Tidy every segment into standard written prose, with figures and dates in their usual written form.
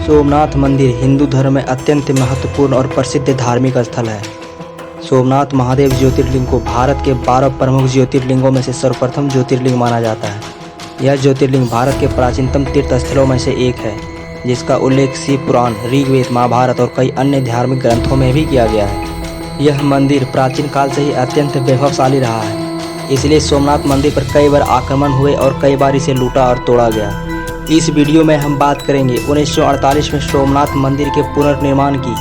सोमनाथ मंदिर हिंदू धर्म में अत्यंत महत्वपूर्ण और प्रसिद्ध धार्मिक स्थल है। सोमनाथ महादेव ज्योतिर्लिंग को भारत के 12 प्रमुख ज्योतिर्लिंगों में से सर्वप्रथम ज्योतिर्लिंग माना जाता है। यह ज्योतिर्लिंग भारत के प्राचीनतम तीर्थ स्थलों में से एक है, जिसका उल्लेख शिव पुराण, ऋग्वेद, महाभारत और कई अन्य धार्मिक ग्रंथों में भी किया गया है। यह मंदिर प्राचीन काल से ही अत्यंत वैभवशाली रहा है, इसलिए सोमनाथ मंदिर पर कई बार आक्रमण हुए और कई बार इसे लूटा और तोड़ा गया। इस वीडियो में हम बात करेंगे 1948 में सोमनाथ मंदिर के पुनर्निर्माण की,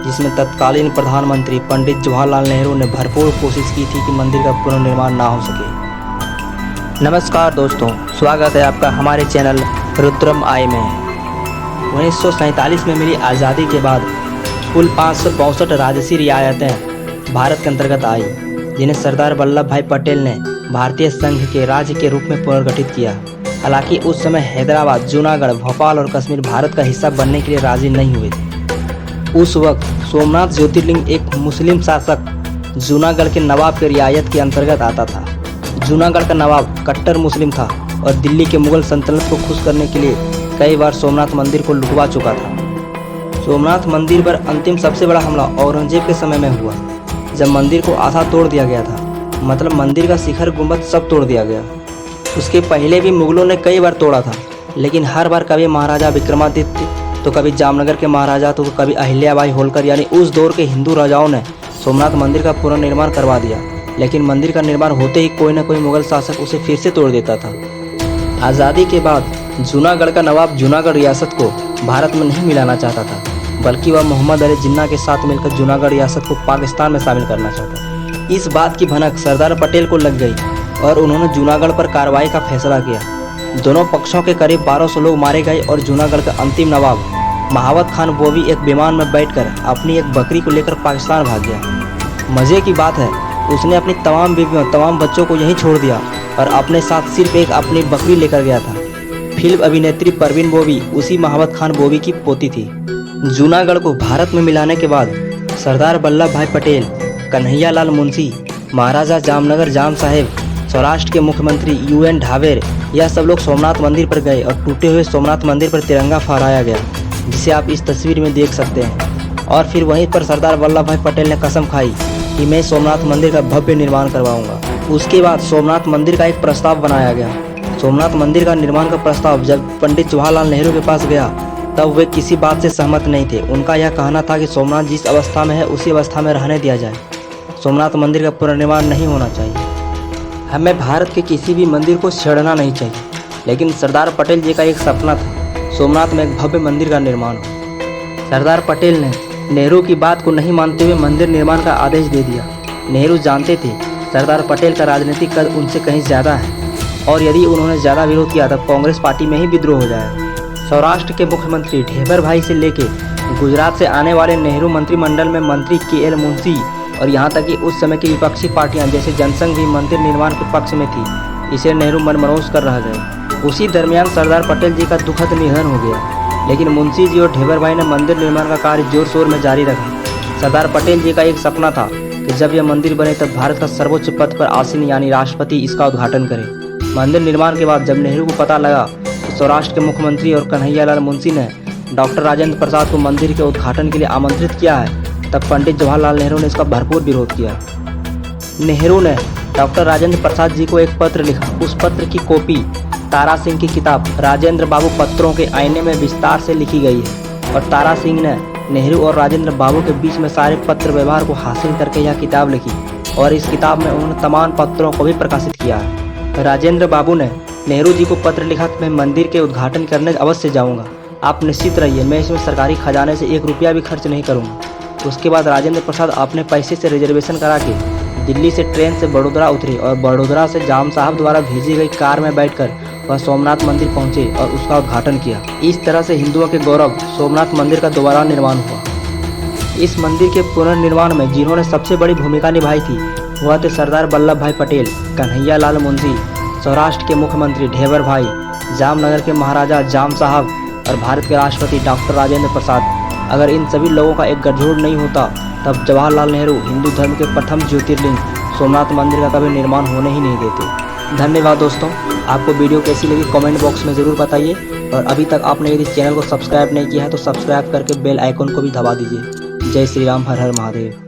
जिसमें तत्कालीन प्रधानमंत्री पंडित जवाहरलाल नेहरू ने भरपूर कोशिश की थी कि मंदिर का पुनर्निर्माण ना हो सके। नमस्कार दोस्तों, स्वागत है आपका हमारे चैनल रुद्रम आई में। 1947 में मिली आज़ादी के बाद कुल 562 राजसी रियायतें भारत के अंतर्गत आई, जिन्हें सरदार वल्लभ भाई पटेल ने भारतीय संघ के राज्य के रूप में पुनर्गठित किया। हालांकि उस समय हैदराबाद, जूनागढ़, भोपाल और कश्मीर भारत का हिस्सा बनने के लिए राजी नहीं हुए थे। उस वक्त सोमनाथ ज्योतिर्लिंग एक मुस्लिम शासक जूनागढ़ के नवाब के रियायत के अंतर्गत आता था। जूनागढ़ का नवाब कट्टर मुस्लिम था और दिल्ली के मुगल सल्तनत को खुश करने के लिए कई बार सोमनाथ मंदिर को लुटवा चुका था। सोमनाथ मंदिर पर अंतिम सबसे बड़ा हमला औरंगजेब के समय में हुआ, जब मंदिर को आधा तोड़ दिया गया था। मतलब मंदिर का शिखर, गुंबद सब तोड़ दिया गया। उसके पहले भी मुगलों ने कई बार तोड़ा था, लेकिन हर बार कभी महाराजा विक्रमादित्य, तो कभी जामनगर के महाराजा, तो कभी अहिल्याबाई होलकर, यानी उस दौर के हिंदू राजाओं ने सोमनाथ मंदिर का पुनर्निर्माण करवा दिया। लेकिन मंदिर का निर्माण होते ही कोई न कोई मुगल शासक उसे फिर से तोड़ देता था। आज़ादी के बाद जूनागढ़ का नवाब जूनागढ़ रियासत को भारत में नहीं मिलाना चाहता था, बल्कि वह मोहम्मद अली जिन्ना के साथ मिलकर जूनागढ़ रियासत को पाकिस्तान में शामिल करना चाहता। इस बात की भनक सरदार पटेल को लग गई और उन्होंने जूनागढ़ पर कार्रवाई का फैसला किया। दोनों पक्षों के करीब 1200 लोग मारे गए और जूनागढ़ का अंतिम नवाब महावत खान बोवी एक विमान में बैठकर अपनी एक बकरी को लेकर पाकिस्तान भाग गया। मज़े की बात है, उसने अपनी तमाम बीवियों, तमाम बच्चों को यहीं छोड़ दिया और अपने साथ सिर्फ एक अपनी बकरी लेकर गया था। फिल्म अभिनेत्री परवीन बोवी उसी महावत खान बोवी की पोती थी। जूनागढ़ को भारत में मिलाने के बाद सरदार वल्लभ भाई पटेल, कन्हैया लाल मुंशी, महाराजा जामनगर जाम साहेब, सौराष्ट्र के मुख्यमंत्री UN ढावेर, यह सब लोग सोमनाथ मंदिर पर गए और टूटे हुए सोमनाथ मंदिर पर तिरंगा फहराया गया, जिसे आप इस तस्वीर में देख सकते हैं। और फिर वहीं पर सरदार वल्लभ भाई पटेल ने कसम खाई कि मैं सोमनाथ मंदिर का भव्य निर्माण करवाऊंगा। उसके बाद सोमनाथ मंदिर का एक प्रस्ताव बनाया गया। सोमनाथ मंदिर का निर्माण का प्रस्ताव जब पंडित जवाहरलाल नेहरू के पास गया, तब वे किसी बात से सहमत नहीं थे। उनका यह कहना था कि सोमनाथ जिस अवस्था में है उसी अवस्था में रहने दिया जाए, सोमनाथ मंदिर का पुनर्निर्माण नहीं होना चाहिए। हमें भारत के किसी भी मंदिर को छेड़ना नहीं चाहिए, लेकिन सरदार पटेल जी का एक सपना था, सोमनाथ में एक भव्य मंदिर का निर्माण हो। सरदार पटेल ने नेहरू की बात को नहीं मानते हुए मंदिर निर्माण का आदेश दे दिया। नेहरू जानते थे सरदार पटेल का राजनीतिक कद उनसे कहीं ज़्यादा है और यदि उन्होंने ज़्यादा विरोध किया तब कांग्रेस पार्टी में ही विद्रोह हो जाएगा। सौराष्ट्र के मुख्यमंत्री ढेबर भाई से लेकर गुजरात से आने वाले नेहरू मंत्रिमंडल में मंत्री KL मुंशी और यहाँ तक कि उस समय की विपक्षी पार्टियां जैसे जनसंघ भी मंदिर निर्माण के पक्ष में थी। इसे नेहरू मनमनोज कर रह गए। उसी दरमियान सरदार पटेल जी का दुखद निधन हो गया, लेकिन मुंशी जी और ढेबर भाई ने मंदिर निर्माण का कार्य जोर शोर में जारी रखा। सरदार पटेल जी का एक सपना था कि जब यह मंदिर बने तब भारत का सर्वोच्च पद पर आसीन यानी राष्ट्रपति इसका उद्घाटन करे। मंदिर निर्माण के बाद जब नेहरू को पता लगा कि सौराष्ट्र के मुख्यमंत्री और कन्हैया लाल मुंशी ने डॉक्टर राजेंद्र प्रसाद को मंदिर के उद्घाटन के लिए आमंत्रित किया है, तब पंडित जवाहरलाल नेहरू ने इसका भरपूर विरोध किया। नेहरू ने डॉक्टर राजेंद्र प्रसाद जी को एक पत्र लिखा। उस पत्र की कॉपी तारा सिंह की किताब राजेंद्र बाबू पत्रों के आईने में विस्तार से लिखी गई है और तारा सिंह ने नेहरू और राजेंद्र बाबू के बीच में सारे पत्र व्यवहार को हासिल करके यह किताब लिखी और इस किताब में उन्होंने तमाम पत्रों को भी प्रकाशित किया है। राजेंद्र बाबू ने नेहरू जी को पत्र लिखा कि मैं मंदिर के उद्घाटन करने अवश्य जाऊँगा, आप निश्चित रहिए, मैं इसमें सरकारी खजाने से 1 रुपया भी खर्च नहीं करूँगा। उसके बाद राजेंद्र प्रसाद अपने पैसे से रिजर्वेशन करा के दिल्ली से ट्रेन से बड़ोदरा उतरे और बड़ोदरा से जाम साहब द्वारा भेजी गई कार में बैठकर वह सोमनाथ मंदिर पहुंचे और उसका उद्घाटन किया। इस तरह से हिंदुओं के गौरव सोमनाथ मंदिर का दोबारा निर्माण हुआ। इस मंदिर के पुनर्निर्माण में जिन्होंने सबसे बड़ी भूमिका निभाई थी वह थे सरदार वल्लभ भाई पटेल, कन्हैया लाल मुंशी, सौराष्ट्र के मुख्यमंत्री ढेबर भाई, जामनगर के महाराजा जाम साहब और भारत के राष्ट्रपति डॉक्टर राजेंद्र प्रसाद। अगर इन सभी लोगों का एक गठजोड़ नहीं होता तब जवाहरलाल नेहरू हिंदू धर्म के प्रथम ज्योतिर्लिंग सोमनाथ मंदिर का कभी निर्माण होने ही नहीं देते। धन्यवाद दोस्तों, आपको वीडियो कैसी लगी कमेंट बॉक्स में ज़रूर बताइए। और अभी तक आपने यदि चैनल को सब्सक्राइब नहीं किया है तो सब्सक्राइब करके बेल आइकन को भी दबा दीजिए। जय श्री राम, हर हर महादेव।